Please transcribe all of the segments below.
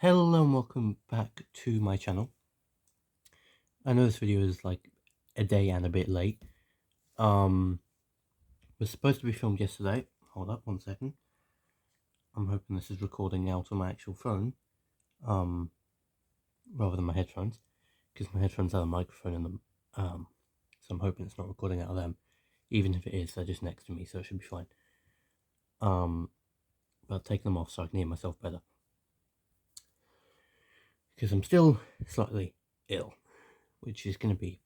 Hello and welcome back to my channel. I know this video is like a day and a bit late. Was supposed to be filmed yesterday. Hold up 1 second. I'm hoping this is recording out on my actual phone, rather than my headphones, because my headphones have a microphone in them. So I'm hoping it's not recording out of them. Even if it is, they're just next to me, so it should be fine. But I'll take them off so I can hear myself better, because I'm still slightly ill, which is going to be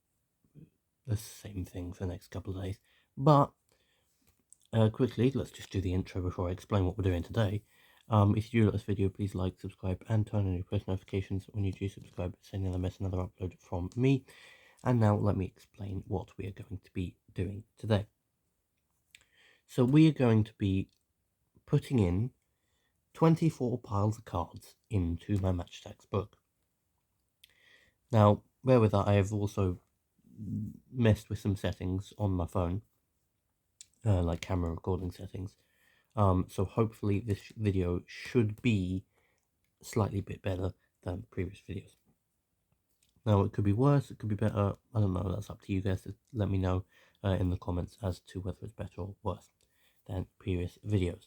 the same thing for the next couple of days. But quickly, let's just do the intro before I explain what we're doing today. If you do like this video, please like, subscribe, and turn on your post notifications when you do subscribe, so you never miss another upload from me. And now let me explain what we are going to be doing today. So we are going to be putting in 24 piles of cards into my Matchstacks book. Now, bear with that, I have also messed with some settings on my phone, like camera recording settings. So hopefully this video should be slightly bit better than previous videos. Now it could be worse, it could be better, I don't know, that's up to you guys to let me know in the comments as to whether it's better or worse than previous videos.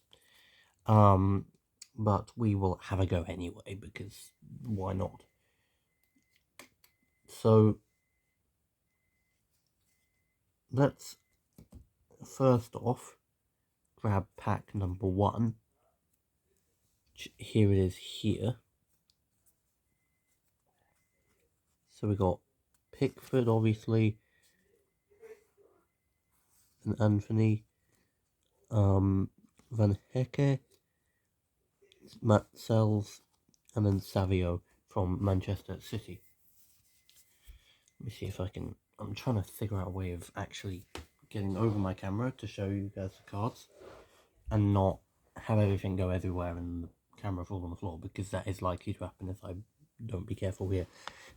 But we will have a go anyway, because why not? So let's first off grab pack number 1. Here it is here. So we got Pickford, obviously, and Anthony, Van Hecke, Matt Sells, and then Savio from Manchester City. Let me see if I can. I'm trying to figure out a way of actually getting over my camera to show you guys the cards and not have everything go everywhere and the camera fall on the floor, because that is likely to happen if I don't be careful here.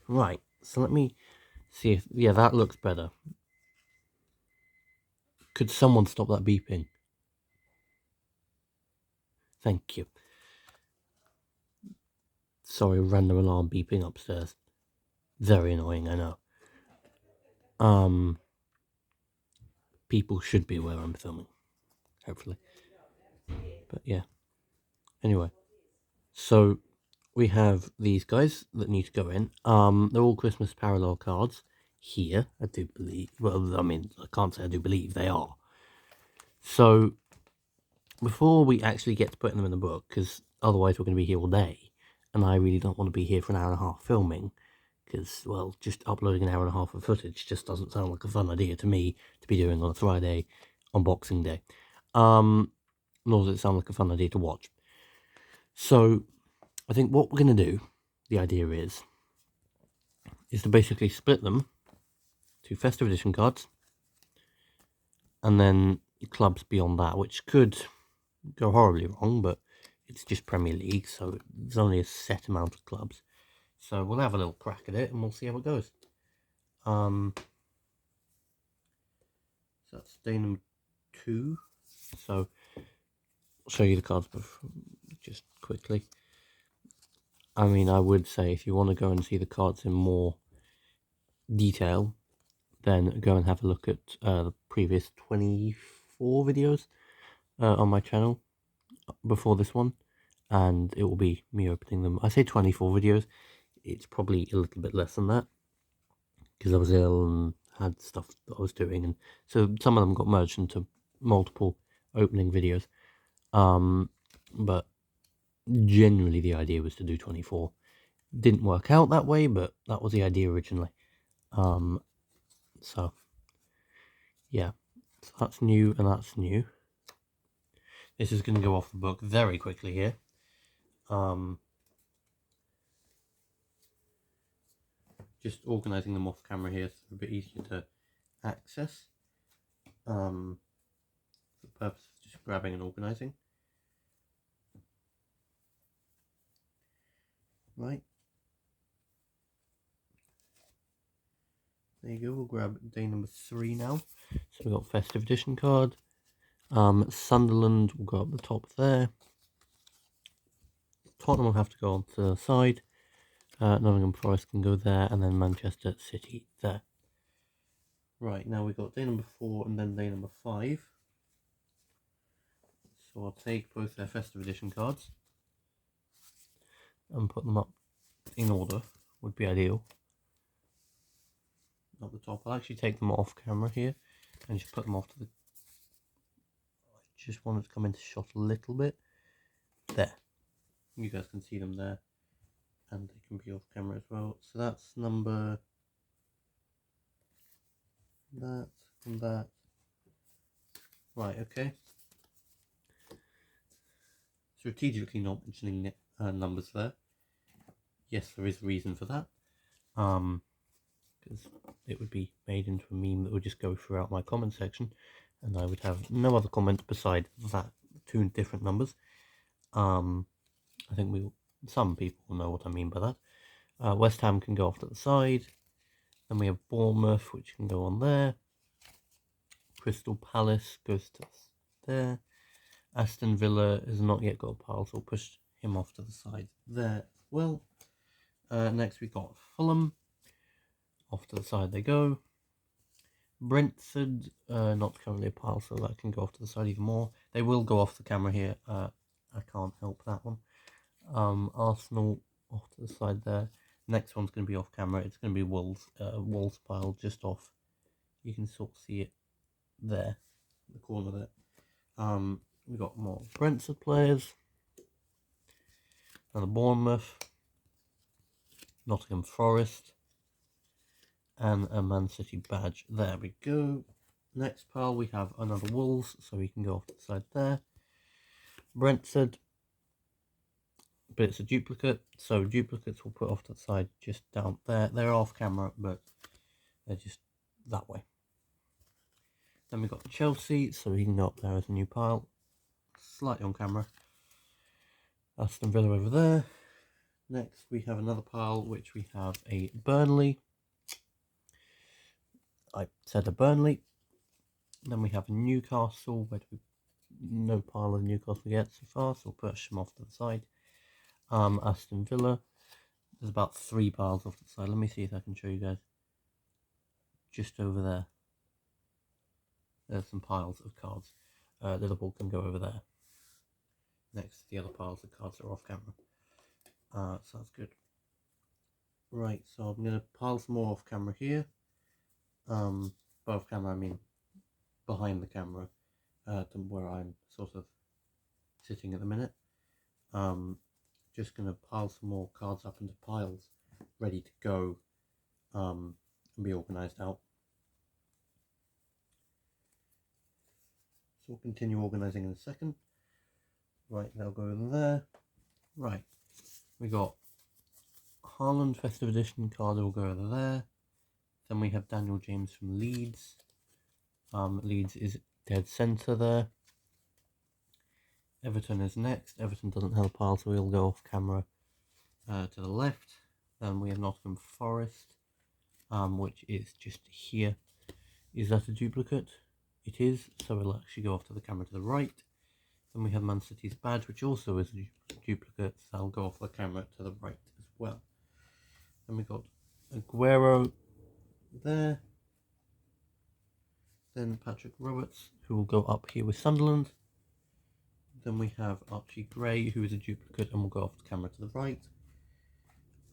Right, so let me see if. Yeah, that looks better. Could someone stop that beeping? Thank you. Sorry, random alarm beeping upstairs. Very annoying, I know. People should be aware I'm filming, hopefully. But yeah. Anyway, so we have these guys that need to go in. They're all Christmas parallel cards here, I do believe. Well, I mean, I can't say I do believe, they are. So before we actually get to putting them in the book, because otherwise we're going to be here all day, and I really don't want to be here for an hour and a half filming, because, well, just uploading an hour and a half of footage just doesn't sound like a fun idea to me to be doing on a Friday on Boxing Day. Nor does it sound like a fun idea to watch. So I think what we're going to do, the idea is to basically split them to festive edition cards, and then clubs beyond that, which could go horribly wrong, but it's just Premier League, so there's only a set amount of clubs. So we'll have a little crack at it and we'll see how it goes. So that's day number 2. So I'll show you the cards just quickly. I mean, I would say if you want to go and see the cards in more detail, then go and have a look at the previous 24 videos on my channel before this one, and it will be me opening them. I say 24 videos, it's probably a little bit less than that, because I was ill and had stuff that I was doing, and so some of them got merged into multiple opening videos. But generally the idea was to do 24. Didn't work out that way, but that was the idea originally. So yeah, so that's new and that's new. This is going to go off the book very quickly here. Just organising them off camera here so they're a bit easier to access. For the purpose of just grabbing and organising. Right. There you go, we'll grab day number 3 now. So we've got festive edition card. Sunderland will go up the top there. Tottenham will have to go on to the side. Nottingham Forest can go there, and then Manchester City there. Right, now we've got day number 4 and then day number 5. So I'll take both their festive edition cards and put them up in order, would be ideal. At the top, I'll actually take them off camera here and just put them off to the... I just want it to come into shot a little bit. There. You guys can see them there. And they can be off camera as well. So that's number... that and that. Right, okay. Strategically not mentioning numbers there. Yes, there is a reason for that. Because it would be made into a meme that would just go throughout my comment section, and I would have no other comment beside that 2 different numbers. I think some people will know what I mean by that. West Ham can go off to the side. Then we have Bournemouth, which can go on there. Crystal Palace goes to there. Aston Villa has not yet got a pile, so we'll push him off to the side there as well. Next we've got Fulham. Off to the side they go. Brentford, not currently a pile, so that can go off to the side even more. They will go off the camera here. I can't help that one. Arsenal off to the side there. Next one's going to be off camera. It's going to be Wolves. Wolves pile just off. You can sort of see it there, the corner there. We've got more Brentford players. Another Bournemouth. Nottingham Forest. And a Man City badge. There we go. Next pile we have another Wolves, so we can go off to the side there. Brentford. But it's a duplicate, so duplicates we'll put off to the side just down there. They're off camera, but they're just that way. Then we've got Chelsea, so we can go up there as a new pile. Slightly on camera. Aston Villa over there. Next we have another pile, which we have a Burnley. I said a Burnley. Then we have a Newcastle, where no pile of Newcastle yet so far, so we'll push them off to the side. Aston Villa. There's about 3 piles off to the side. Let me see if I can show you guys. Just over there. There's some piles of cards. Liverpool can go over there. Next to the other piles of cards that are off camera. So that's good. Right, so I'm going to pile some more off camera here. By off camera I mean behind the camera, to where I'm sort of sitting at the minute. Just going to pile some more cards up into piles, ready to go, and be organised out. So we'll continue organising in a second. Right, they'll go there. Right, we got Haaland Festive Edition card will go over there. Then we have Daniel James from Leeds. Leeds is dead centre there. Everton is next. Everton doesn't have a pile, so we'll go off camera to the left. Then we have Nottingham Forest, which is just here. Is that a duplicate? It is, so we'll actually go off to the camera to the right. Then we have Man City's badge, which also is a duplicate, so I'll go off the camera to the right as well. Then we got Aguero there. Then Patrick Roberts, who will go up here with Sunderland. Then we have Archie Gray, who is a duplicate, and will go off the camera to the right.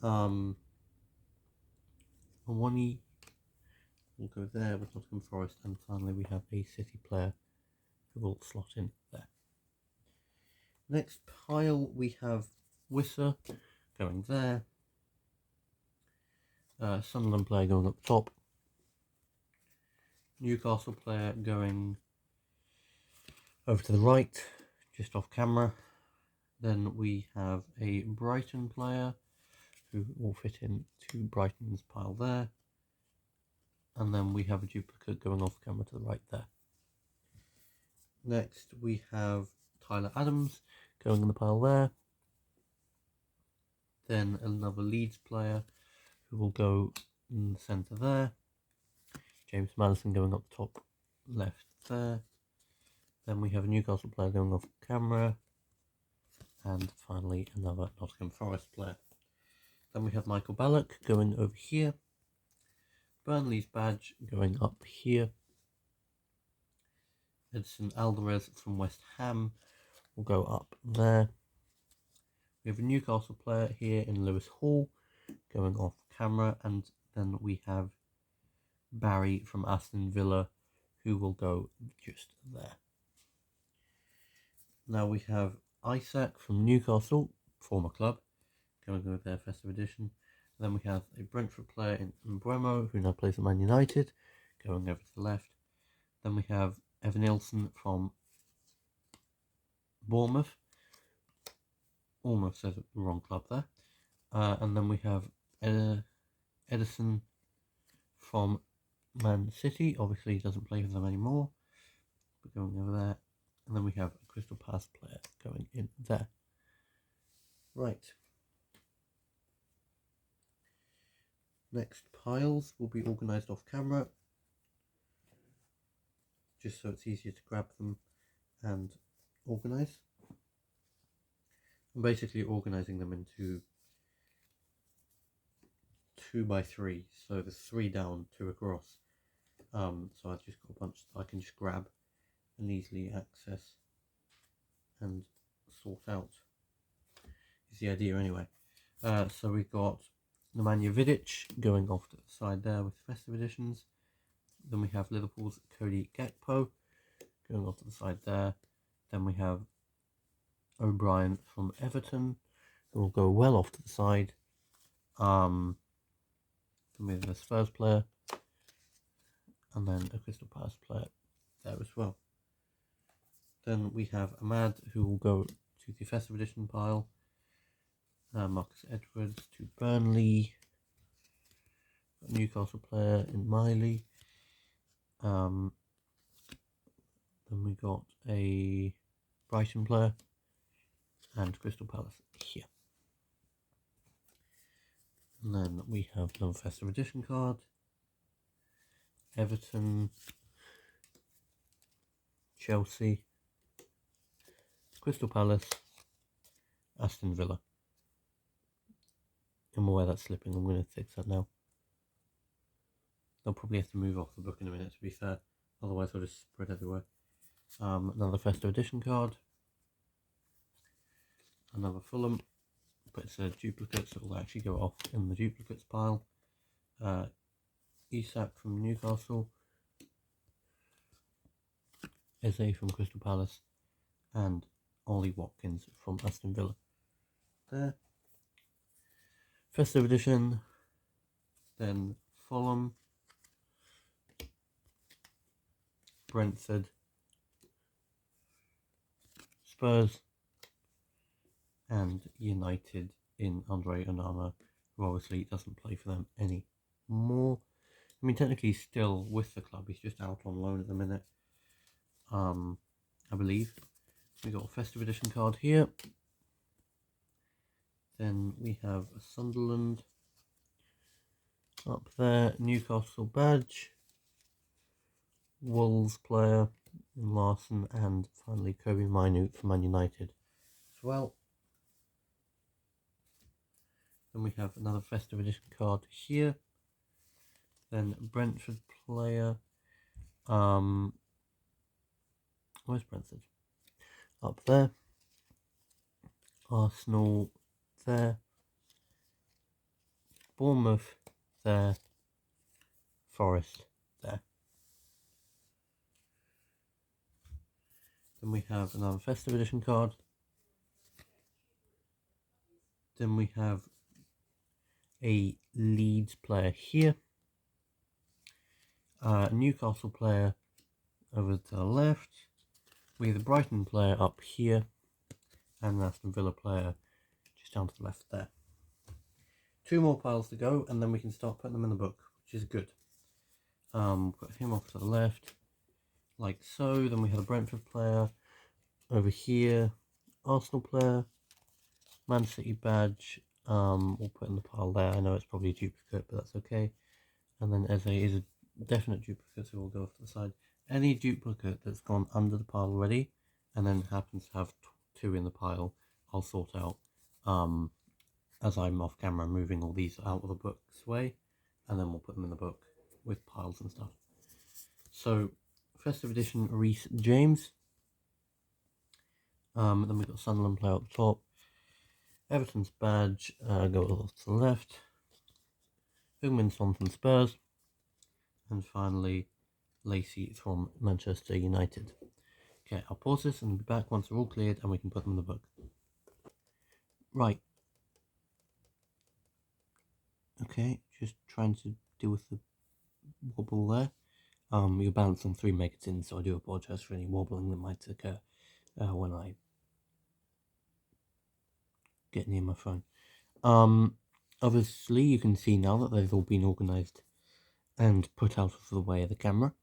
Awani will go there with Nottingham Forest, and finally we have a City player who will slot in there. Next pile we have Wisser going there. Sunderland player going up top. Newcastle player going over to the right, just off camera. Then we have a Brighton player who will fit into Brighton's pile there. And then we have a duplicate going off camera to the right there. Next we have Tyler Adams going in the pile there. Then another Leeds player who will go in the centre there. James Maddison going up top left there. Then we have a Newcastle player going off camera. and finally another Nottingham Forest player. Then we have Michael Ballack going over here, Burnley's badge going up here, Edson Alvarez from West Ham will go up there. We have a Newcastle player here in Lewis Hall going off camera, and then we have Barry from Aston Villa who will go just there. Now we have Isaac from Newcastle, former club, going with their festive edition. And then we have a Brentford player in Mbeumo who now plays at Man United, going over to the left. Then we have Evan Nilsson from Bournemouth. Almost said the wrong club there. And then we have Edison from Man City. Obviously he doesn't play for them anymore, but going over there. And then we have a Crystal Palace player going in there. Right. Next piles will be organised off camera, just so it's easier to grab them and organise. I'm basically organising them into 2x3, so there's 3 down, 2 across. So I've just got a bunch that I can just grab and easily access and sort out, is the idea anyway. So we've got Nemanja Vidic going off to the side there with festive editions. Then we have Liverpool's Cody Gakpo going off to the side there. Then we have O'Brien from Everton who will go well off to the side. Then we have a Spurs player and then a Crystal Palace player there as well. Then we have Ahmad who will go to the festive edition pile. Marcus Edwards to Burnley. Newcastle player in Miley. Then we got a Brighton player and Crystal Palace here. And then we have another festive edition card. Everton, Chelsea, Crystal Palace, Aston Villa. I'm aware that's slipping, I'm going to fix that now. I'll probably have to move off the book in a minute, to be fair, otherwise I'll just spread everywhere. Another festive edition card. Another Fulham, but it's a duplicate, so it'll actually go off in the duplicates pile. Isak from Newcastle, Eze from Crystal Palace, and Ollie Watkins from Aston Villa. There. Festive edition, then Fulham, Brentford, Spurs, and United in Andre Onana, who obviously doesn't play for them anymore. I mean, technically he's still with the club, he's just out on loan at the minute, I believe. We got a festive edition card here. Then we have a Sunderland up there, Newcastle badge, Wolves player in Larson, and finally Kobe Mainoo for Man United as well. Then we have another festive edition card here. Then Brentford player. Where's Brentford? Up there. Arsenal there. Bournemouth there. Forest there. Then we have another festive edition card. Then we have a Leeds player here. Newcastle player over to the left. We have the Brighton player up here. And an Aston Villa player just down to the left there. 2 more piles to go, and then we can start putting them in the book, which is good. Put him off to the left, like so. Then we have a Brentford player over here, Arsenal player, Man City badge. We'll put in the pile there. I know it's probably a duplicate, but that's okay. And then Eze is a definite duplicate, so we'll go off to the side. Any duplicate that's gone under the pile already, and then happens to have 2 in the pile, I'll sort out as I'm off camera, moving all these out of the book's way, and then we'll put them in the book with piles and stuff. So, festive edition, Reece James. Then we've got Sunderland player at the top. Everton's badge, go to the left. Heung-min Son from Spurs. And finally, Lacey from Manchester United. Okay, I'll pause this and be back once they're all cleared and we can put them in the book. Right. Okay, just trying to deal with the wobble there. You're balanced on 3 megatins, so I do apologise for any wobbling that might occur when I get near my phone. Obviously, you can see now that they've all been organised and put out of the way of the camera.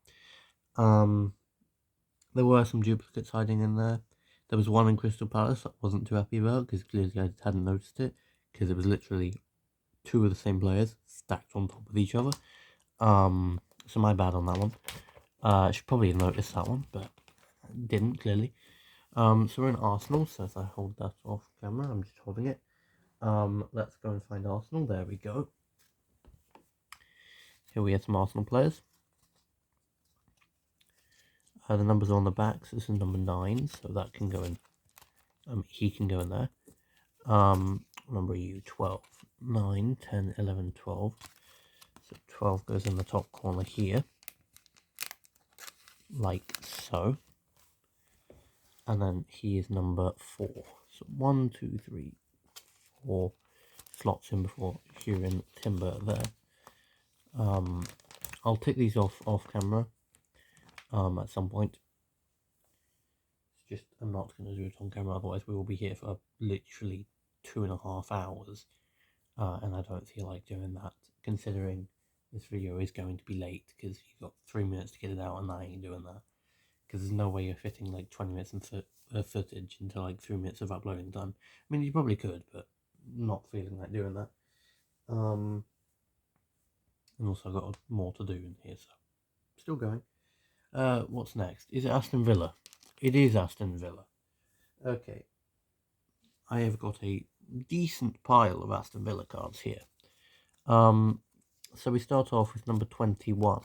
There were some duplicates hiding in there. There was one in Crystal Palace that I wasn't too happy about because clearly I hadn't noticed it because it was literally 2 of the same players stacked on top of each other. So my bad on that one. I should probably have noticed that one, but didn't clearly. So we're in Arsenal, so if I hold that off camera, I'm just holding it. Let's go and find Arsenal. There we go. Here we have some Arsenal players. The numbers are on the back, so this is number 9, so that can go in. He can go in there. Number you 12, 9, 10, 11, 12. So 12 goes in the top corner here, like so. And then he is number 4. So 1, 2, 3, 4 slots in before Kieran Timber there. I'll tick these off camera at some point. It's just I'm not going to do it on camera, otherwise we will be here for literally 2.5 hours. And I don't feel like doing that, considering this video is going to be late, because you've got 3 minutes to get it out and I ain't doing that. Because there's no way you're fitting like 20 minutes of footage into like 3 minutes of uploading time. I mean, you probably could, but not feeling like doing that. And also I've got more to do in here, so still going. What's next? Is it Aston Villa? It is Aston Villa. Okay. I have got a decent pile of Aston Villa cards here. So we start off with number 21.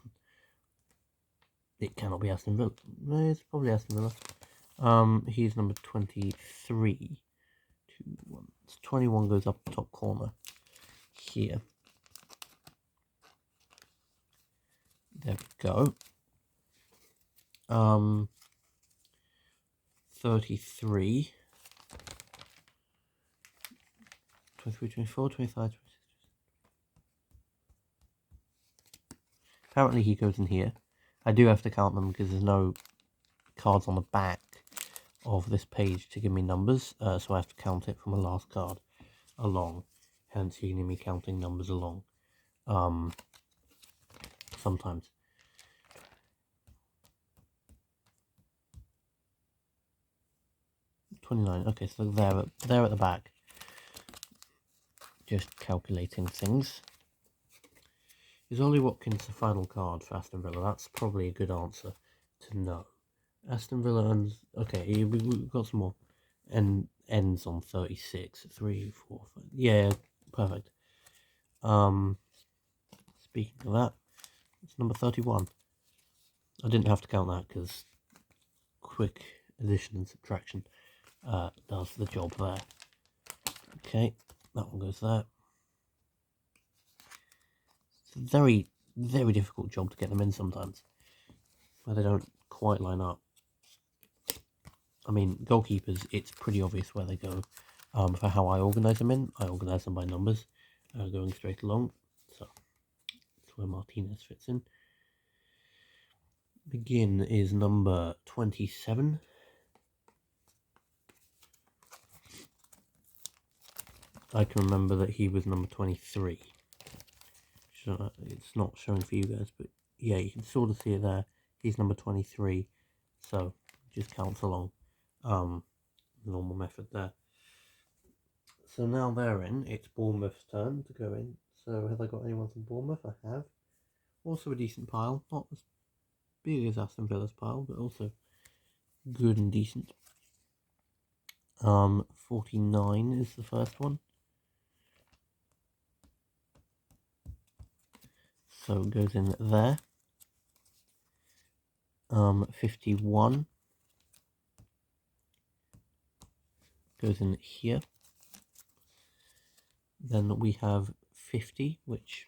It cannot be Aston Villa. No, it's probably Aston Villa. He's number 23. 2, 1. 21 goes up the top corner here. There we go. 33. 23, 24, 25, 26. Apparently he goes in here. I do have to count them because there's no cards on the back of this page to give me numbers, so I have to count it from the last card along. Hence you can hear me counting numbers along sometimes. $29. Okay, so there at the back. Just calculating things. Is Ollie Watkins the final card for Aston Villa? That's probably a good answer to know. Aston Villa owns... Okay, we've got some more. And ends on 36. 3, 4, 5. Yeah, perfect. Speaking of that, it's number 31. I didn't have to count that because quick addition and subtraction does the job there. Okay, that one goes there. It's a very, very difficult job to get them in sometimes, where they don't quite line up. I mean, goalkeepers, it's pretty obvious where they go. For how I organise them in, I organise them by numbers, going straight along. So that's where Martinez fits in. Begin is number 27. I can remember that he was number 23. So it's not showing for you guys, but yeah, you can sort of see it there. He's number 23, so just counts along. Normal method there. So now they're in. It's Bournemouth's turn to go in. So have I got anyone from Bournemouth? I have. Also a decent pile. Not as big as Aston Villa's pile, but also good and decent. 49 is the first one. So it goes in there. 51 goes in here. Then we have 50, which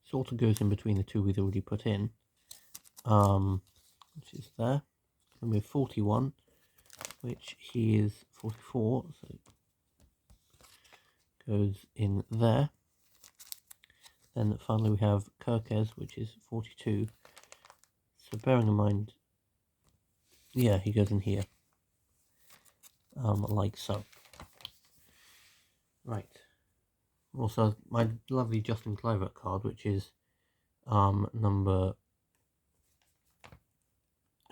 sort of goes in between the two we've already put in, which is there. Then we have 41, which he is 44, so it goes in there. Then finally we have Kirkes, which is 42. So bearing in mind, yeah, he goes in here, like so. Right. Also, my lovely Justin Kluivert card, which is number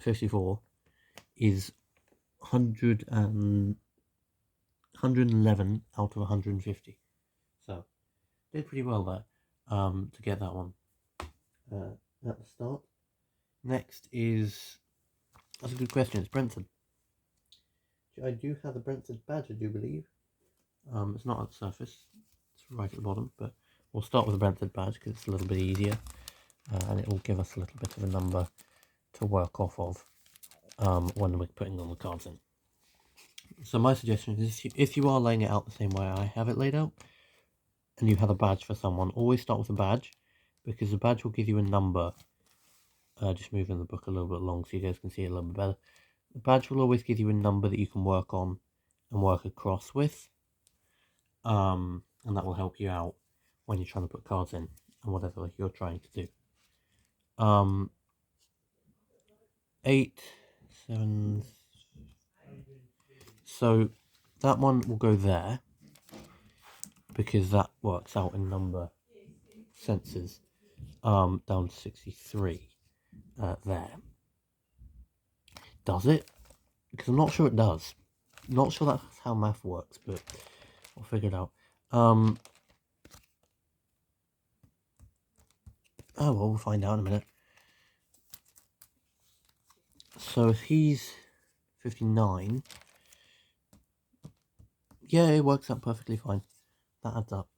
54, is 111 out of 150. So, did pretty well there to get that one at the start. Next is, that's a good question, it's Brentford. I do have the Brentford badge, I do believe. It's not at the surface, it's right at the bottom, but we'll start with the Brentford badge because it's a little bit easier, and it will give us a little bit of a number to work off of when we're putting all the cards in. So my suggestion is, if you are laying it out the same way I have it laid out, and you have a badge for someone, always start with a badge, because the badge will give you a number. Just moving the book a little bit along so you guys can see it a little bit better. The badge will always give you a number that you can work on and work across with, and that will help you out when you're trying to put cards in and whatever you're trying to do. 8, 7. So that one will go there because that works out in number senses down to 63 there. Does it? Because I'm not sure it does. Not sure that's how math works, but I'll figure it out. Oh, well, we'll find out in a minute. So if he's 59, yeah, it works out perfectly fine. That adds up.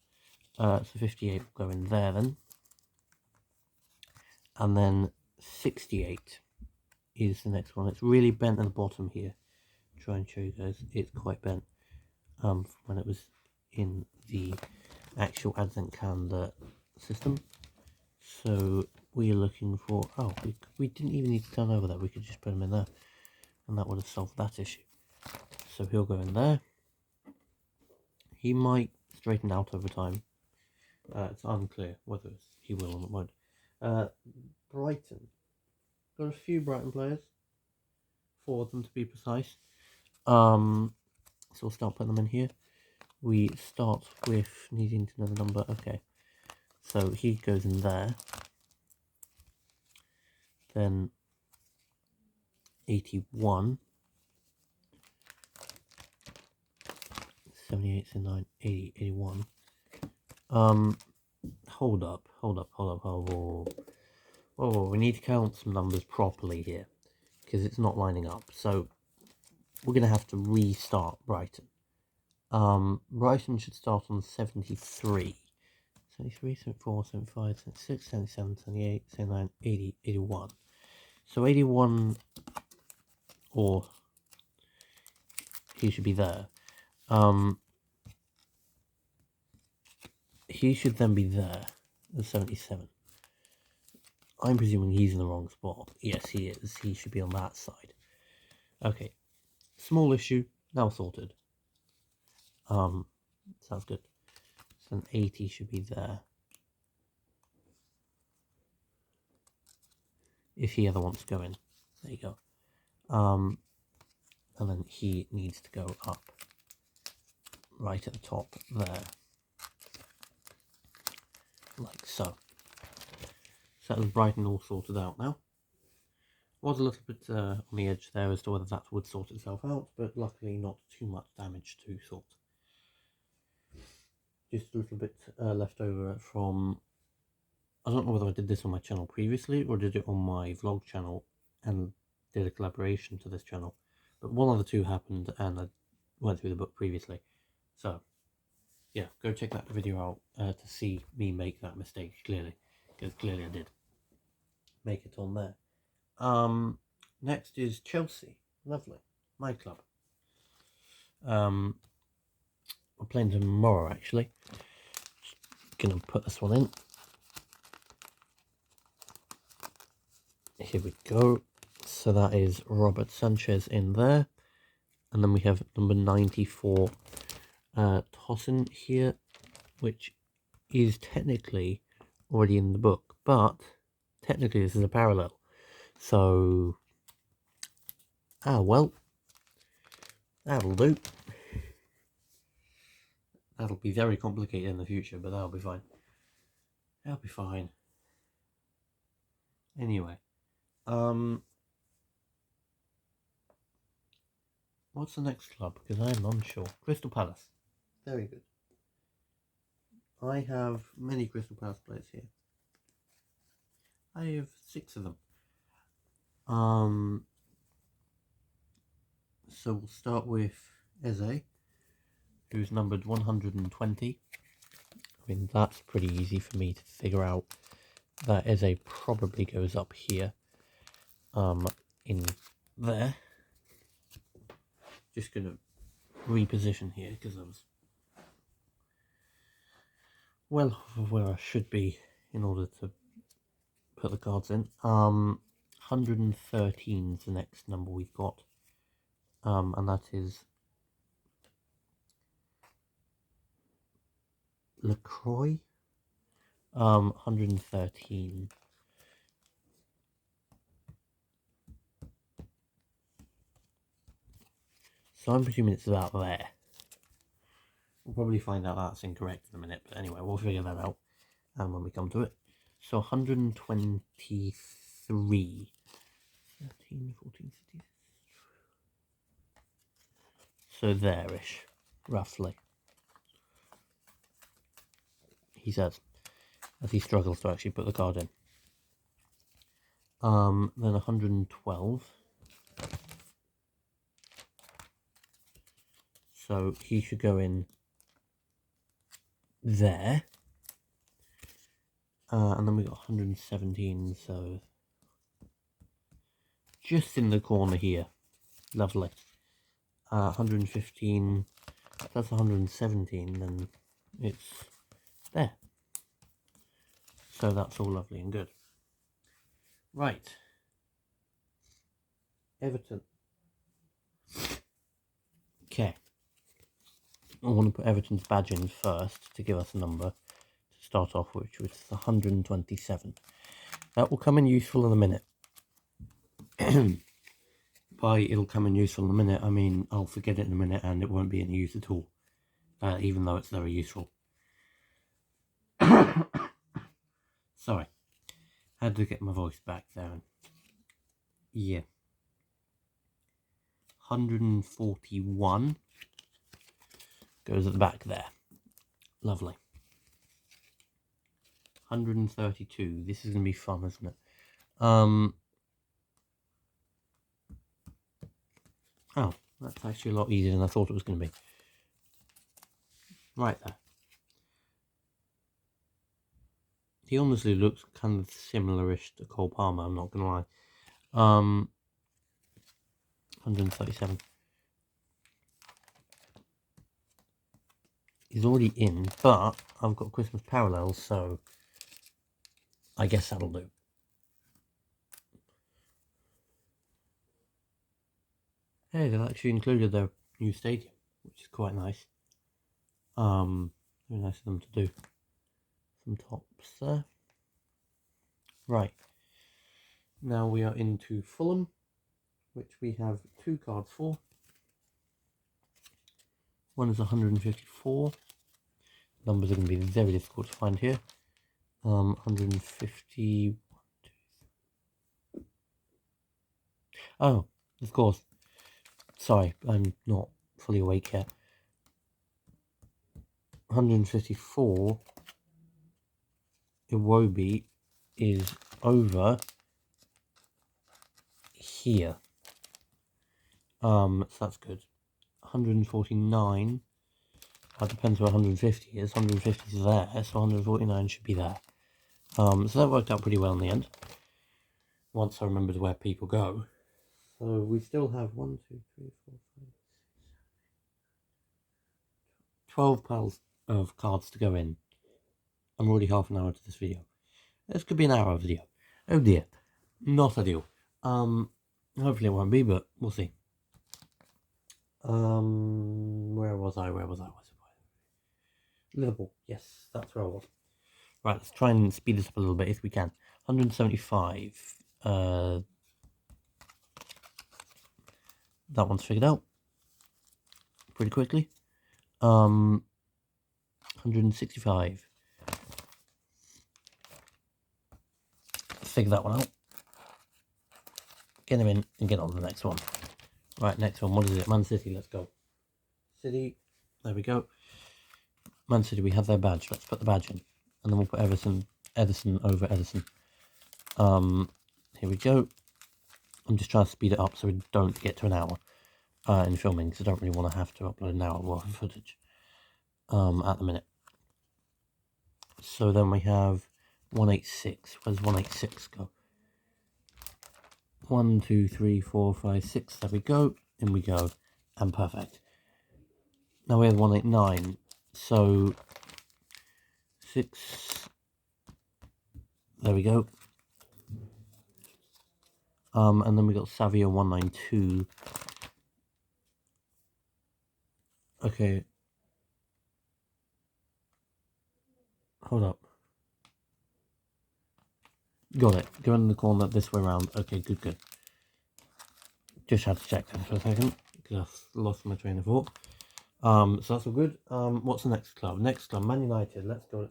So 58 will go in there then. And then 68 is the next one. It's really bent at the bottom here. Try and show you guys. It's quite bent when it was in the actual Advent calendar system. So we're looking for, oh, we didn't even need to turn over that. We could just put him in there and that would have solved that issue. So he'll go in there. He might straighten out over time. It's unclear whether he will or won't. Brighton. Got a few Brighton players. 4 of them to be precise. So we'll start putting them in here. We start with needing to know the number. Okay. So he goes in there. Then 81. 78, 79, 80, 81. Hold up. Whoa, we need to count some numbers properly here, because it's not lining up. So, we're going to have to restart Brighton. Brighton should start on 73. 73, 74, 75, 76, 77, 78, 79, 80, 81. So 81, or he should be there. He should then be there at 77. I'm presuming he's in the wrong spot. Yes, he is. He should be on that side. Okay. Small issue, now sorted. Sounds good. So an 80 should be there. If he ever wants to go in. There you go. And then he needs to go up right at the top there. Like so. So that was Brighton all sorted out now. Was a little bit on the edge there as to whether that would sort itself out, but luckily not too much damage to sort. Just a little bit left over from, I don't know whether I did this on my channel previously or did it on my vlog channel and did a collaboration to this channel, but one of the two happened and I went through the book previously. So, yeah, go check that video out to see me make that mistake clearly, because clearly I did make it on there. Next is Chelsea. Lovely. My club. We're playing tomorrow, actually. Just gonna put this one in. Here we go. So that is Robert Sanchez in there. And then we have number 94, Tosin here, which is technically already in the book, but technically this is a parallel. So, well, that'll do. That'll be very complicated in the future, but that'll be fine. That'll be fine. Anyway, what's the next club? Because I'm unsure. Crystal Palace. Very good. I have many Crystal Palace players here. I have 6 of them. So we'll start with Eze, who's numbered 120. I mean, that's pretty easy for me to figure out. That Eze probably goes up here, in there. Just gonna reposition here because I was well where I should be in order to put the cards in. 113 is the next number we've got, and that is LaCroix. 113. So I'm presuming it's about there. We'll probably find out that's incorrect in a minute, but anyway, we'll figure that out when we come to it. So 123. 13, 14, 15. So there-ish, roughly. He says, as he struggles to actually put the card in. Then 112. So he should go in there. And then we got 117, so just in the corner here. Lovely. 115, that's 117, then it's there. So that's all lovely and good. Right. Everton. Okay. I want to put Everton's badge in first to give us a number to start off with, which was 127. That will come in useful in a minute. By it'll come in useful in a minute, I mean I'll forget it in a minute and it won't be any use at all, even though it's very useful. Sorry, had to get my voice back there. Yeah. 141 goes at the back there. Lovely. 132. This is going to be fun, isn't it? Oh, that's actually a lot easier than I thought it was going to be. Right there. He honestly looks kind of similar-ish to Cole Palmer, I'm not going to lie. 137. He's already in, but I've got Christmas parallels, so I guess that'll do. Hey, they've actually included their new stadium, which is quite nice. Very nice of them to do. Some tops there. Right. Now we are into Fulham, which we have 2 cards for. One is 154. Numbers are going to be very difficult to find here. 150. Oh, of course. Sorry, I'm not fully awake yet. 154. Iwobi is over here. So that's good. 149. That depends where 150 is. 150 is there, so 149 should be there. So that worked out pretty well in the end, once I remembered where people go. So we still have 1, 2, 3, 4, 5, 12 piles of cards to go in. I'm already half an hour into this video. This could be an hour video. Oh dear. Not ideal. Hopefully it won't be, but we'll see. Where was I? Liverpool. Yes, that's where I was. Right, let's try and speed this up a little bit if we can. 175. That one's figured out pretty quickly. 165. Figure that one out. Get him in and get on to the next one. Right, next one. What is it? Man City. Let's go. City. There we go. Man City. We have their badge. Let's put the badge in, and then we'll put Ederson over Ederson. Here we go. I'm just trying to speed it up so we don't get to an hour in filming, because I don't really want to have to upload an hour worth of footage at the minute. So then we have 186. Where's 186 go? 1, 2, 3, 4, 5, 6. There we go. In we go. And perfect. Now we have 189. So 6. There we go. And then we got Savio 192. Okay. Hold up. Got it. Go in the corner this way around. Okay, good. Just had to check that for a second, because I've lost my train of thought. So that's all good. What's the next club? Next club, Man United. Let's go.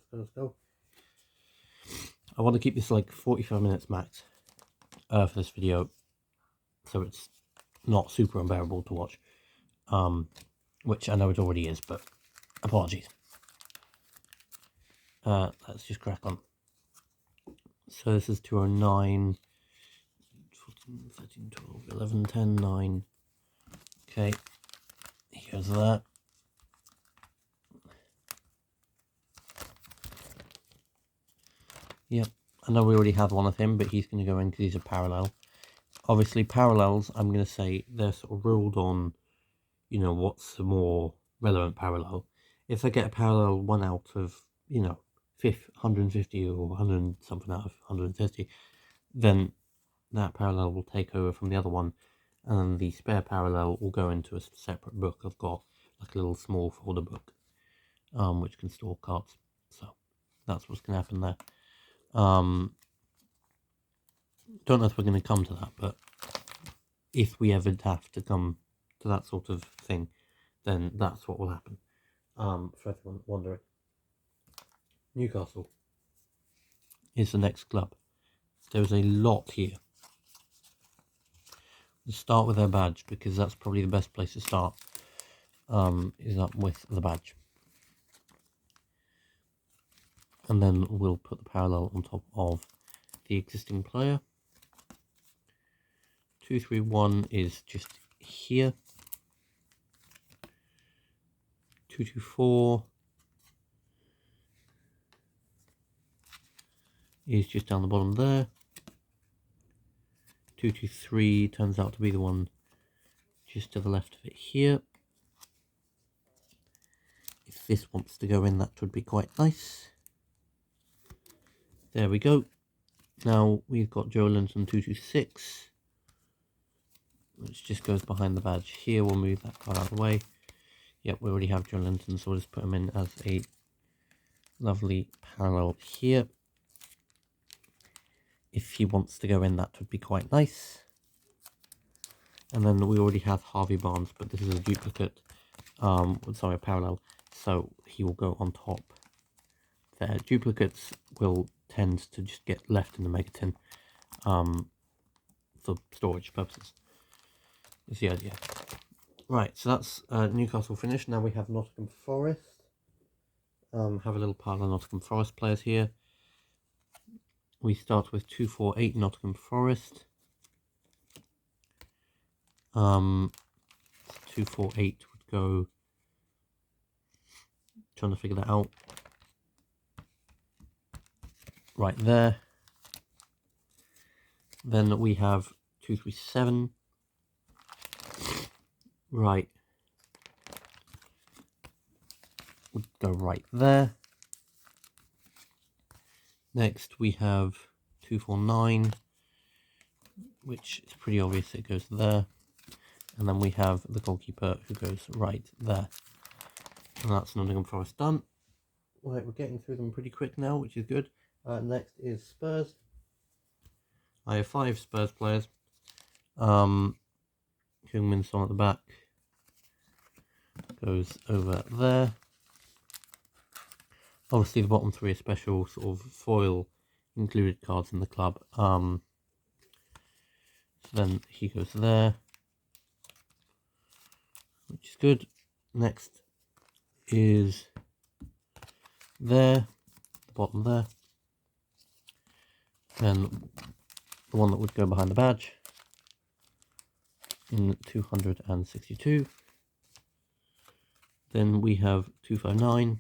I want to keep this like 45 minutes max for this video, so it's not super unbearable to watch. Which I know it already is, but apologies. Let's just crack on. So this is 209, 14, 13, 12, 11, 10, 9. Okay, here's that. Yep, I know we already have one of him, but he's going to go in because he's a parallel. Obviously, parallels, I'm going to say they're sort of ruled on, you know, what's the more relevant parallel. If I get a parallel 1 out of, you know, 150 or 100 something out of 150, then that parallel will take over from the other one, and the spare parallel will go into a separate book. I've got like a little small folder book, which can store cards. So that's what's going to happen there. Don't know if we're going to come to that, but if we ever have to come to that sort of thing, then that's what will happen. For everyone wondering, Newcastle is the next club. There's a lot here. Let's start with their badge, because that's probably the best place to start, is up with the badge. And then we'll put the parallel on top of the existing player. 231 is just here. 224 is just down the bottom there. 223 turns out to be the one just to the left of it here. If this wants to go in, that would be quite nice. There we go. Now we've got Joe Linton 226, which just goes behind the badge here. We'll move that card out of the way. Yep, we already have Joe Linton, so we'll just put him in as a lovely parallel here. If he wants to go in, that would be quite nice. And then we already have Harvey Barnes, but this is a duplicate, sorry, a parallel, so he will go on top there. Duplicates will tend to just get left in the mega tin for storage purposes, is the idea. Right, so that's Newcastle finished. Now we have Nottingham Forest. Have a little pile of Nottingham Forest players here. We start with 248 Nottingham Forest. 248 would go, trying to figure that out, right there. Then we have 237, right, would go right there. Next we have 249, which is pretty obvious it goes there. And then we have the goalkeeper who goes right there. And that's Nottingham Forest done. Right, we're getting through them pretty quick now, which is good. Next is Spurs. I have 5 Spurs players. Heung-min Son at the back goes over there. Obviously the bottom 3 are special sort of foil included cards in the club. So then he goes there, which is good. Next is there, the bottom there. Then the one that would go behind the badge in 262. Then we have 259,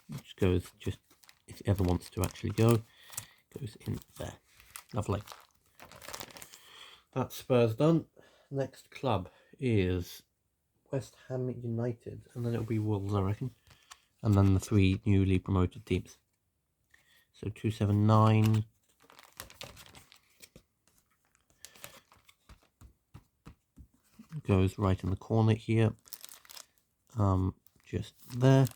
which goes just, if it ever wants to actually go, goes in there. Lovely. That's Spurs done. Next club is West Ham United, and then it'll be Wolves, I reckon. And then the 3 newly promoted teams. So 279. Goes right in the corner here. Just there.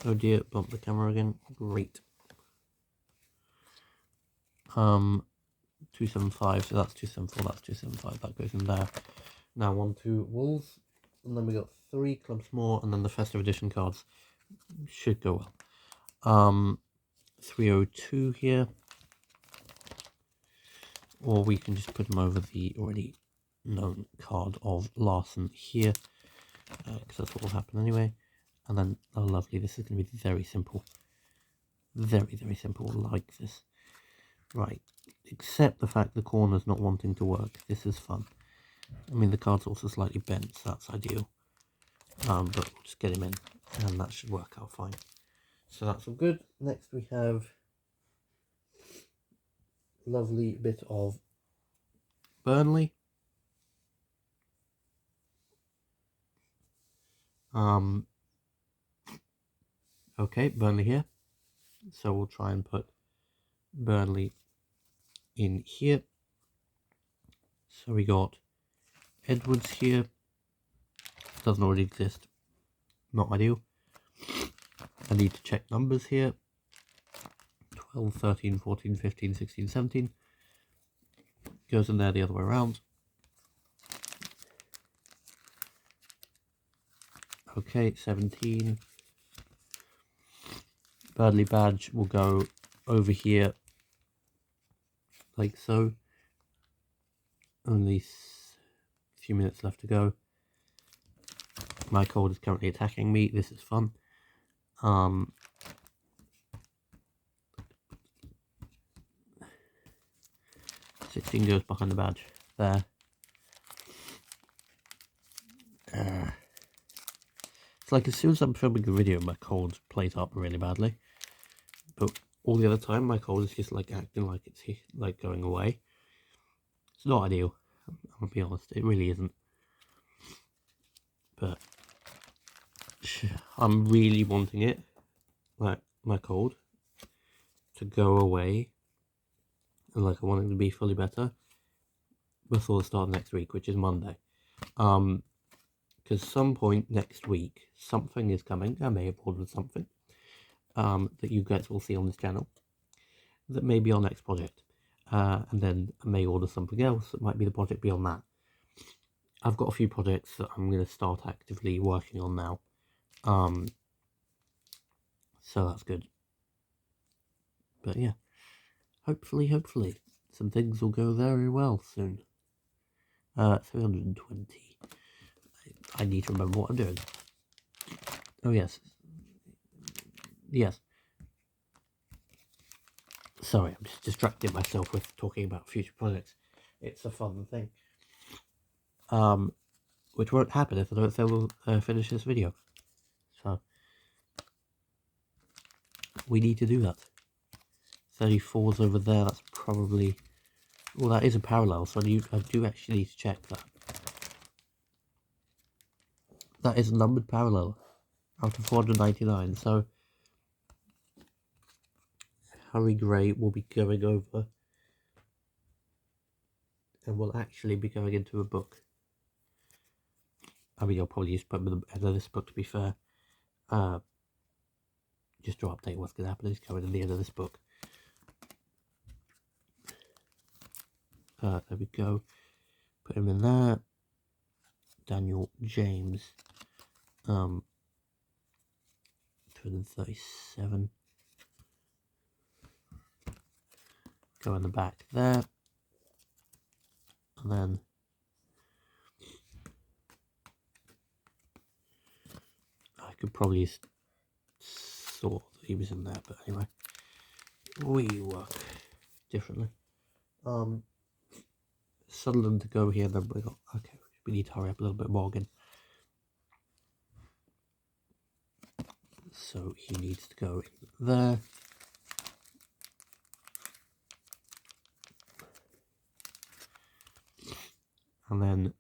Oh dear, bump the camera again. Great. 275, so that's 274, that's 275, that goes in there. Now on to Wolves, and then we got 3 clubs more, and then the festive edition cards should go well. 302 here, or we can just put them over the already known card of Larson here, because that's what will happen anyway. And then, oh lovely, this is going to be very simple. Very, very simple, like this. Right, except the fact the corner's not wanting to work. This is fun. I mean, the card's also slightly bent, so that's ideal. But we'll just get him in, and that should work out fine. So that's all good. Next we have a lovely bit of Burnley. Okay, Burnley here. So we'll try and put Burnley in here. So we got Edwards here. Doesn't already exist. Not ideal. I need to check numbers here. 12, 13, 14, 15, 16, 17. Goes in there the other way around. Okay, 17. Burnley badge will go over here, like so. Only a few minutes left to go. My cold is currently attacking me. This is fun. 16 goes behind the badge. There. It's like as soon as I'm filming a video, my cold plays up really badly. But all the other time, my cold is just like acting like it's like going away. It's not ideal. I'm gonna be honest, it really isn't. But I'm really wanting it, like my cold, to go away, and like I want it to be fully better before the start of next week, which is Monday. Because some point next week, something is coming. I may have ordered something that you guys will see on this channel. That may be our next project. And then I may order something else that might be the project beyond that. I've got a few projects that I'm going to start actively working on now. So that's good. But yeah, hopefully, some things will go very well soon. 320. I need to remember what I'm doing. Oh yes. Yes. Sorry, I'm just distracting myself with talking about future projects. It's a fun thing. which won't happen if I don't finish this video. So we need to do that. 34's over there. That's probably, well, that is a parallel, so I do actually need to check that. That is a numbered parallel out of 499. So Harry Gray will be going over, and will actually be going into a book. I mean, I'll probably just put him at the end of this book, to be fair. Just to update what's going to happen. He's coming in the end of this book. There we go. Put him in there. Daniel James. 237. Go in the back there. And then I could probably thought that he was in there, but anyway, we work differently. Sunderland to go here, then we got, okay, we need to hurry up a little bit more again. So he needs to go in there. And then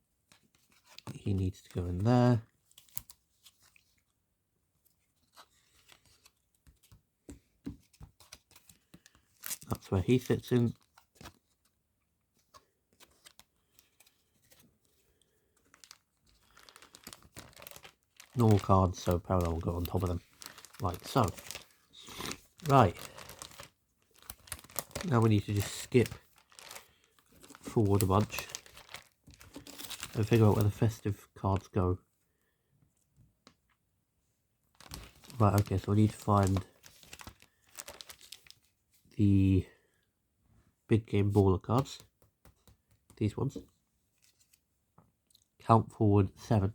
he needs to go in there. That's where he fits in. Normal cards, so parallel will go on top of them, like so. Right. Now we need to just skip forward a bunch and figure out where the festive cards go. Right, okay, so we need to find the big game baller cards. These ones. Count forward 7.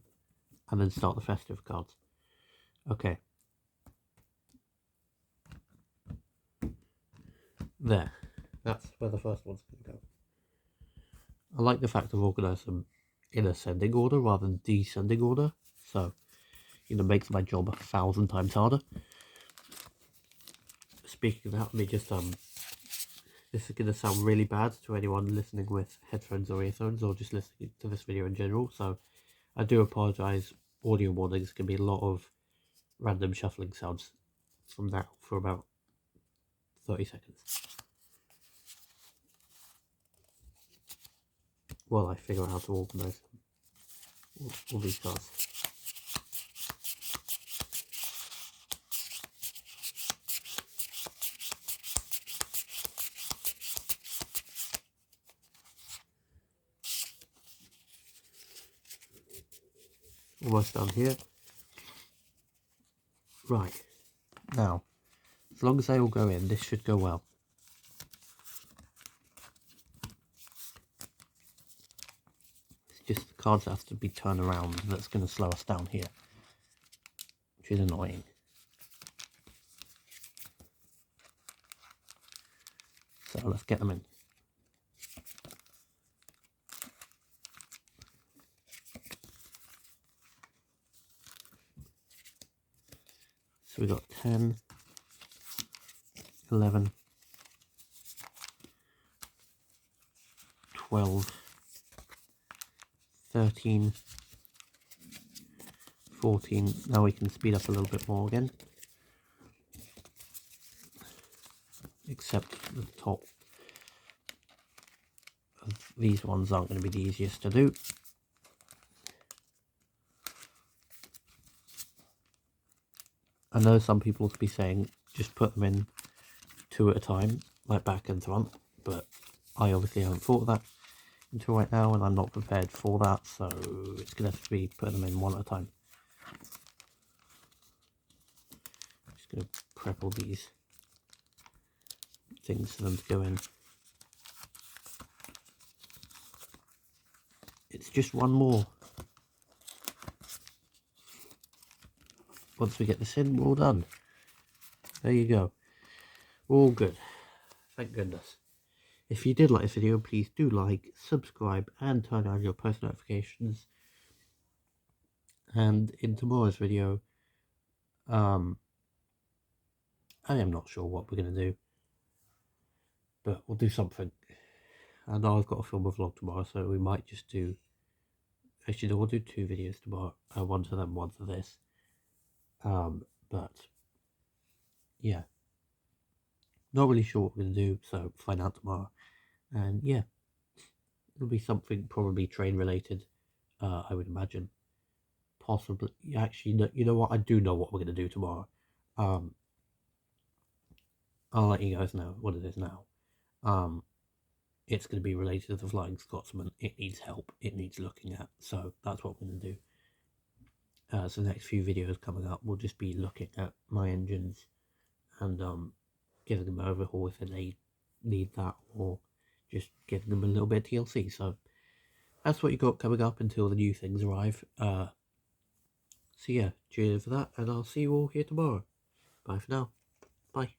And then start the festive cards. Okay. There. That's where the first one's going to go. I like the fact I've organised them in ascending order rather than descending order. So, you know, makes my job 1,000 times harder. Speaking of that, let me just, this is going to sound really bad to anyone listening with headphones or earphones or just listening to this video in general. So, I do apologise. Audio warnings can be a lot of random shuffling sounds from that for about 30 seconds. While I figure out how to organise all these cards. Almost done here. Right. Now, as long as they all go in, this should go well. It's just the cards have to be turned around. That's going to slow us down here, which is annoying. So let's get them in. So we got 10, 11, 12, 13, 14. Now we can speed up a little bit more again. Except the top of these ones aren't going to be the easiest to do. I know some people will be saying just put them in 2 at a time, like back and front, but I obviously haven't thought of that until right now, and I'm not prepared for that, so it's going to have to be putting them in 1 at a time. I'm just going to prep all these things for them to go in. It's just one more. Once we get this in, we're all done. There you go. All good. Thank goodness. If you did like this video, please do like, subscribe, and turn on your post notifications. And in tomorrow's video, I am not sure what we're going to do, but we'll do something. I know I've got to film a vlog tomorrow, so we might just do... Actually, we'll do 2 videos tomorrow. One to them, one to this. But, yeah. Not really sure what we're going to do, so find out tomorrow. And, yeah. It'll be something probably train related, I would imagine. Possibly. Actually, no, you know what? I do know what we're going to do tomorrow. I'll let you guys know what it is now. It's going to be related to the Flying Scotsman. It needs help. It needs looking at. So that's what we're going to do. So the next few videos coming up will just be looking at my engines and giving them an overhaul if they need that, or just giving them a little bit of TLC. So that's what you got coming up until the new things arrive. So yeah, cheers for that, and I'll see you all here tomorrow. Bye for now.